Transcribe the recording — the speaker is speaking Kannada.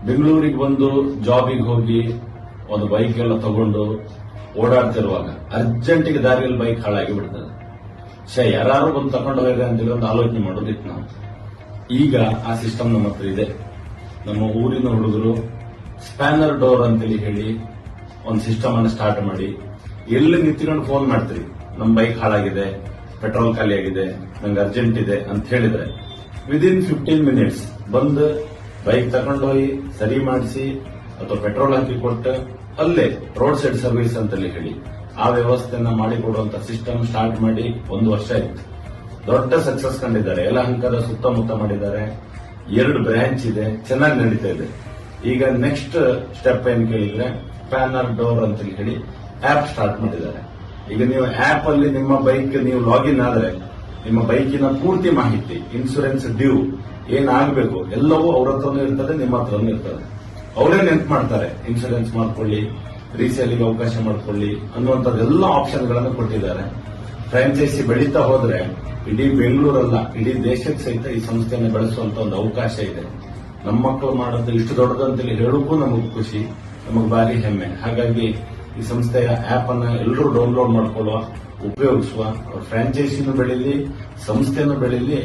ಬೆಂಗಳೂರಿಗೆ ಬಂದು ಜಾಬಿಗೆ ಹೋಗಿ ಒಂದು ಬೈಕ್ ಎಲ್ಲ ತಗೊಂಡು ಓಡಾಡ್ತಿರುವಾಗ ಅರ್ಜೆಂಟಿಗೆ ದಾರಿಯಲ್ಲಿ ಬೈಕ್ ಹಾಳಾಗಿ ಬಿಡ್ತದೆ. ಯಾರು ಬಂದು ತಗೊಂಡು ಹೋಗ್ರಿ ಅಂತೇಳಿ ಒಂದು ಆಲೋಚನೆ ಮಾಡೋದಿತ್ತು ನಾವು. ಈಗ ಆ ಸಿಸ್ಟಮ್ ನಮ್ಮ ಹತ್ರ ಇದೆ. ನಮ್ಮ ಊರಿನ ಹುಡುಗರು ಸ್ಪ್ಯಾನರ್ ಡೋರ್ ಅಂತೇಳಿ ಹೇಳಿ ಒಂದು ಸಿಸ್ಟಮ್ ಅನ್ನು ಸ್ಟಾರ್ಟ್ ಮಾಡಿ ಎಲ್ಲಿ ನಿಂತ್ಕೊಂಡು ಫೋನ್ ಮಾಡ್ತೀರಿ, ನಮ್ಮ ಬೈಕ್ ಹಾಳಾಗಿದೆ, ಪೆಟ್ರೋಲ್ ಖಾಲಿ ಆಗಿದೆ, ನಂಗೆ ಅರ್ಜೆಂಟ್ ಇದೆ ಅಂತ ಹೇಳಿದ್ರೆ ವಿದಿನ್ 15 ಮಿನಿಟ್ಸ್ ಬಂದು ಬೈಕ್ ತಗೊಂಡು ಹೋಗಿ ಸರಿ ಮಾಡಿಸಿ ಅಥವಾ ಪೆಟ್ರೋಲ್ ಹಾಕಿ ಕೊಟ್ಟು ಅಲ್ಲೇ ರೋಡ್ ಸೈಡ್ ಸರ್ವಿಸ್ ಅಂತೇಳಿ ಹೇಳಿ ಆ ವ್ಯವಸ್ಥೆಯನ್ನ ಮಾಡಿಕೊಡುವಂತ ಸಿಸ್ಟಮ್ ಸ್ಟಾರ್ಟ್ ಮಾಡಿ 1 ವರ್ಷ ಆಯ್ತು. ದೊಡ್ಡ ಸಕ್ಸಸ್ ಕಂಡಿದ್ದಾರೆ. ಯಲಹಂಕದ ಸುತ್ತಮುತ್ತ ಮಾಡಿದ್ದಾರೆ. 2 ಬ್ರಾಂಚ್ ಇದೆ, ಚೆನ್ನಾಗಿ ನಡೀತಾ ಇದೆ. ಈಗ ನೆಕ್ಸ್ಟ್ ಸ್ಟೆಪ್ ಏನ್ ಕೇಳಿದ್ರೆ ಸ್ಪ್ಯಾನರ್ ಡೋರ್ ಅಂತ ಹೇಳಿ ಆಪ್ ಸ್ಟಾರ್ಟ್ ಮಾಡಿದ್ದಾರೆ. ಈಗ ನೀವು ಆಪ್ ಅಲ್ಲಿ ನಿಮ್ಮ ಬೈಕ್ ನೀವು ಲಾಗಿನ್ ಆದ್ರೆ ನಿಮ್ಮ ಬೈಕಿನ ಪೂರ್ತಿ ಮಾಹಿತಿ, ಇನ್ಸೂರೆನ್ಸ್ ಡ್ಯೂ ಏನಾಗಬೇಕು ಎಲ್ಲವೂ ಅವ್ರ ಹತ್ರನೂ ಇರ್ತದೆ, ನಿಮ್ಮ ಹತ್ರನೂ ಇರ್ತದೆ. ಅವರೇ ನೆನ್ಪು ಮಾಡ್ತಾರೆ, ಇನ್ಸೂರೆನ್ಸ್ ಮಾಡ್ಕೊಳ್ಳಿ, ರೀಸೇಲಿಗೆ ಅವಕಾಶ ಮಾಡ್ಕೊಳ್ಳಿ ಅನ್ನುವಂಥದ್ದೆಲ್ಲ ಆಪ್ಷನ್ಗಳನ್ನು ಕೊಟ್ಟಿದ್ದಾರೆ. ಫ್ರಾಂಚೈಸಿ ಬೆಳೀತಾ ಹೋದ್ರೆ ಇಡೀ ಬೆಂಗಳೂರಲ್ಲ, ಇಡೀ ದೇಶಕ್ಕೆ ಸಹಿತ ಈ ಸಂಸ್ಥೆಯನ್ನು ಬೆಳೆಸುವಂತ ಒಂದು ಅವಕಾಶ ಇದೆ. ನಮ್ಮ ಮಕ್ಕಳು ಮಾಡೋದು ಇಷ್ಟು ದೊಡ್ಡದಂತೇಳಿ ಹೇಳೋಕ್ಕೂ ನಮಗೆ ಖುಷಿ, ನಮಗೆ ಭಾರಿ ಹೆಮ್ಮೆ. ಹಾಗಾಗಿ ಈ ಸಂಸ್ಥೆಯ ಆಪ್ ಅನ್ನ ಎಲ್ಲರೂ ಡೌನ್ಲೋಡ್ ಮಾಡ್ಕೊಳ್ಳುವ, ಉಪಯೋಗಿಸುವ, ಫ್ರಾಂಚೈಸಿನೂ ಬೆಳೀಲಿ, ಸಂಸ್ಥೆನೂ ಬೆಳೀಲಿ.